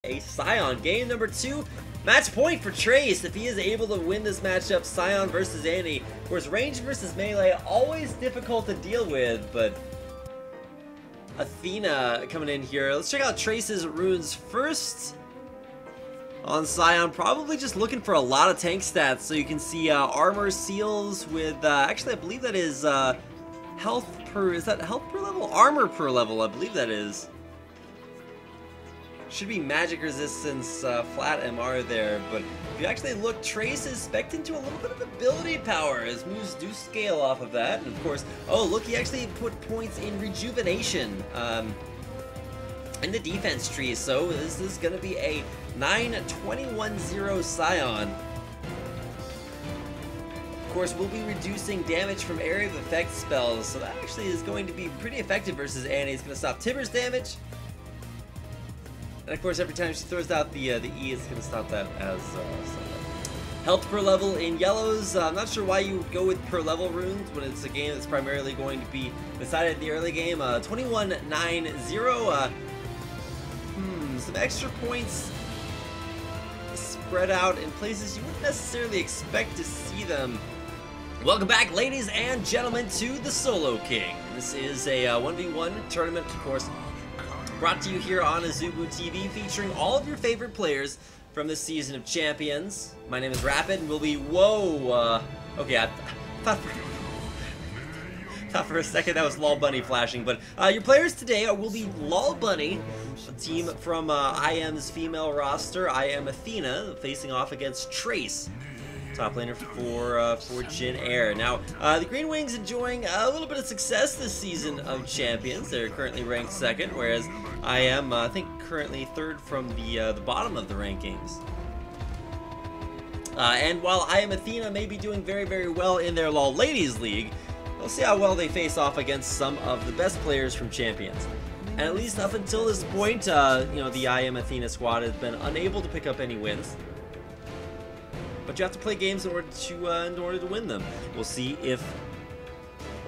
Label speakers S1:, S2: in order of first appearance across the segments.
S1: a Scion. Game number 2, match point for TrAce if he is able to win this matchup. Scion versus Annie. Of course, range versus melee, always difficult to deal with, but Athena coming in here. Let's check out TrAce's runes first. On Scion, probably just looking for a lot of tank stats, so you can see armor seals with, actually I believe that is health per, is that health per level? Armor per level, I believe that is. Should be magic resistance, flat MR there, but if you actually look, TrAce is spec'd into a little bit of ability power. His moves do scale off of that, and of course, oh look, he actually put points in rejuvenation in the defense tree, so this is going to be a 9-21-0 Scion. Of course, we'll be reducing damage from area of effect spells, so that actually is going to be pretty effective versus Annie. It's going to stop Tibbers damage. And of course, every time she throws out the E, it's going to stop that as health per level in yellows. I'm not sure why you would go with per level runes when it's a game that's primarily going to be decided in the early game. 21-9-0. Some extra points spread out in places you wouldn't necessarily expect to see them. Welcome back, ladies and gentlemen, to the Solo King. This is a 1v1 tournament, of course, brought to you here on Azubu TV, featuring all of your favorite players from this season of Champions. My name is Rapid, and we'll be, okay, I thought for a second that was LoLBunny flashing, but your players today will be LoLBunny, a team from IM's female roster. I am Athena, facing off against TrAce, top laner for Jin Air. Now, the Green Wings enjoying a little bit of success this season of Champions. They're currently ranked 2nd, whereas I am, I think, currently 3rd from the bottom of the rankings. And while I am Athena may be doing very, very well in their LoL Ladies League, we'll see how well they face off against some of the best players from Champions. And at least up until this point, you know, the I Am Athena squad has been unable to pick up any wins. But you have to play games in order to win them. We'll see if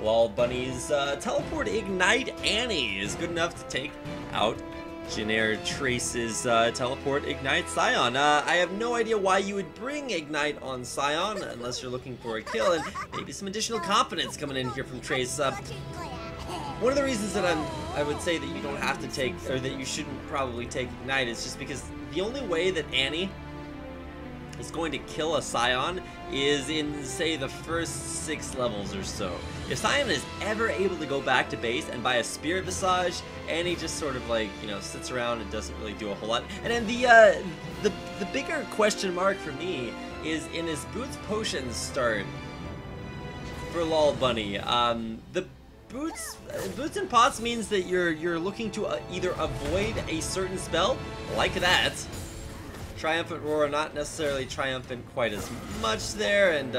S1: LoLBunny's Teleport Ignite Annie is good enough to take out TrAce's Teleport Ignite Scion. I have no idea why you would bring Ignite on Scion unless you're looking for a kill, and maybe some additional confidence coming in here from TrAce. One of the reasons that I would say that you don't have to take, or that you shouldn't probably take Ignite, is just because the only way that Annie is going to kill a Scion is in, say, the first 6 levels or so. If Scion is ever able to go back to base and buy a Spirit Visage, Annie just sort of, like, you know, sits around and doesn't really do a whole lot. And then the bigger question mark for me is in his Boots Potions start for LoLBunny. The Boots and Pots means that you're looking to either avoid a certain spell, like that. Triumphant Roar, not necessarily triumphant quite as much there, and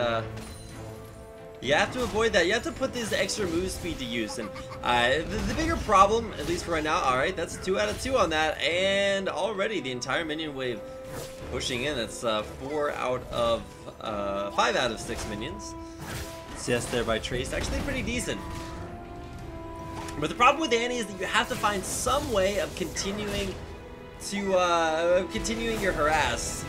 S1: you have to avoid that. You have to put this extra move speed to use, and the bigger problem, at least for right now, alright, that's 2 out of 2 on that, and already the entire minion wave pushing in. That's 4 out of 5 out of 6 minions. CS there by TrAce, actually pretty decent. But the problem with Annie is that you have to find some way of continuing your harass,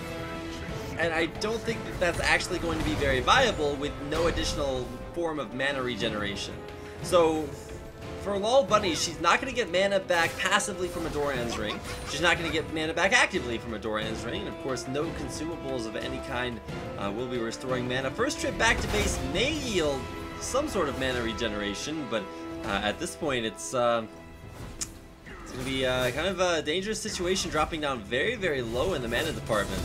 S1: and I don't think that that's actually going to be very viable with no additional form of mana regeneration. So for LoLBunny, she's not going to get mana back passively from a Doran's Ring. She's not going to get mana back actively from a Doran's Ring, and of course no consumables of any kind will be restoring mana. First trip back to base may yield some sort of mana regeneration, but at this point it's going to be kind of a dangerous situation, dropping down very, very low in the mana department.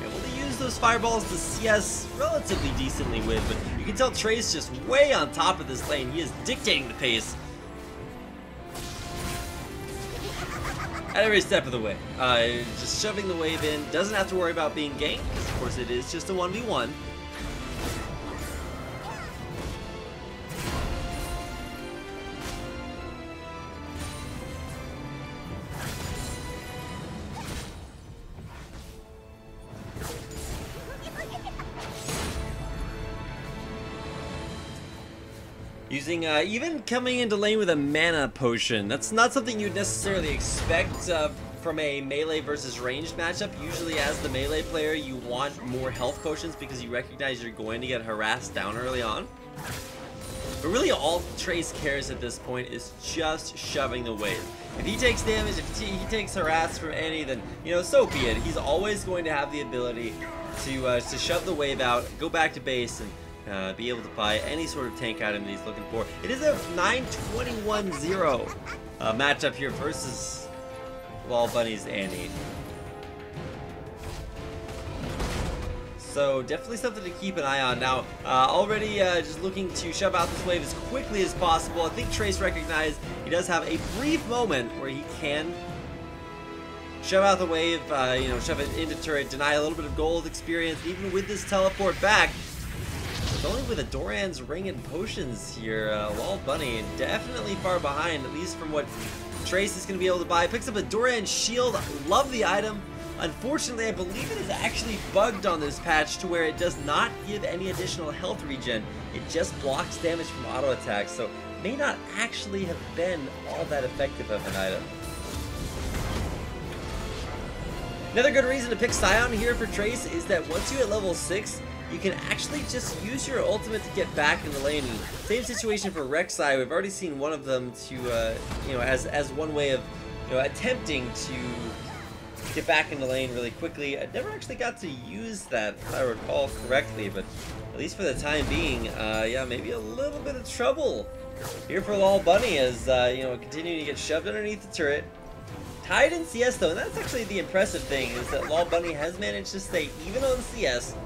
S1: Able to use those fireballs to CS relatively decently with, but you can tell TrAce just way on top of this lane. He is dictating the pace at every step of the way. Just shoving the wave in, doesn't have to worry about being ganked, because of course it is just a 1v1. Using, even coming into lane with a mana potion. That's not something you'd necessarily expect from a melee versus ranged matchup. Usually as the melee player, you want more health potions because you recognize you're going to get harassed down early on. But really all TrAce cares at this point is just shoving the wave. If he takes damage, if he takes harass from Annie, then, you know, so be it. He's always going to have the ability to shove the wave out, go back to base, and be able to buy any sort of tank item that he's looking for. It is a 9-21-0 matchup here versus LoLBunny's Annie. So definitely something to keep an eye on. Now, already just looking to shove out this wave as quickly as possible. I think TrAce recognized he does have a brief moment where he can shove out the wave, you know, shove it into turret, deny a little bit of gold experience. Even with this teleport back, it's only with a Doran's ring and potions here. LoLBunny definitely far behind, at least from what TrAce is going to be able to buy. Picks up a Doran's shield. Love the item. Unfortunately, I believe it is actually bugged on this patch to where it does not give any additional health regen. It just blocks damage from auto attacks, so may not actually have been all that effective of an item. Another good reason to pick Scion here for TrAce is that once you hit level 6, you can actually just use your ultimate to get back in the lane. And same situation for Rek'Sai. We've already seen one of them to, you know, as one way of, you know, attempting to get back in the lane really quickly. I never actually got to use that, if I recall correctly, but at least for the time being, yeah, maybe a little bit of trouble here for LoLBunny as, you know, continuing to get shoved underneath the turret. Tied in CS though, and that's actually the impressive thing, is that LoLBunny has managed to stay even on CS,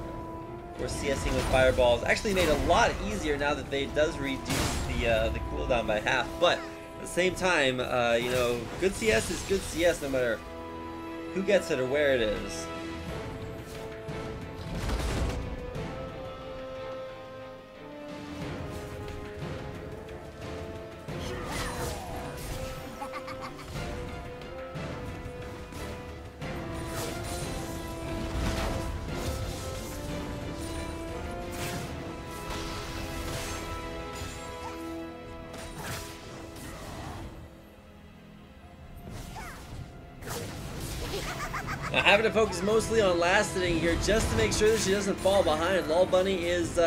S1: where CSing with fireballs actually made a lot easier now that they does reduce the cooldown by half, but at the same time, you know, good CS is good CS no matter who gets it or where it is. Now, having to focus mostly on last hitting here just to make sure that she doesn't fall behind. LoLBunny is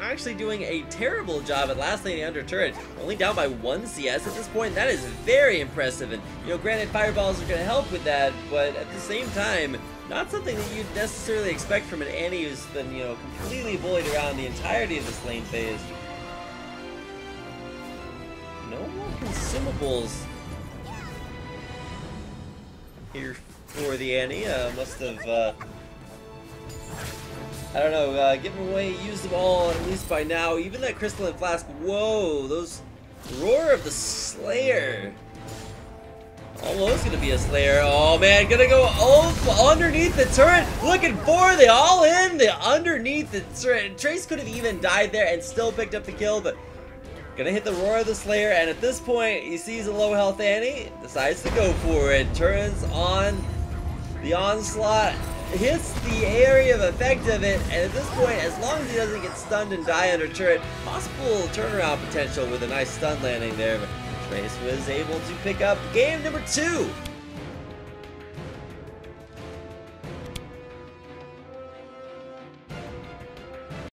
S1: actually doing a terrible job at last hitting under turret. Only down by 1 CS at this point. That is very impressive. And, you know, granted, fireballs are going to help with that, but at the same time, not something that you'd necessarily expect from an Annie who's been, you know, completely bullied around the entirety of this lane phase. No more consumables here for the Annie. Must have, I don't know, given away, used them all, at least by now. Even that crystalline flask, whoa, those roar of the Slayer. Almost gonna be a Slayer. Oh man, gonna go underneath the turret, looking for the all-in, the underneath the turret. TrAce could have even died there and still picked up the kill, but gonna hit the roar of the Slayer, and at this point, he sees a low health Annie, decides to go for it, turns on the onslaught, hits the area of effect of it, and at this point, as long as he doesn't get stunned and die under turret, possible turnaround potential with a nice stun landing there, but TrAce was able to pick up game number 2.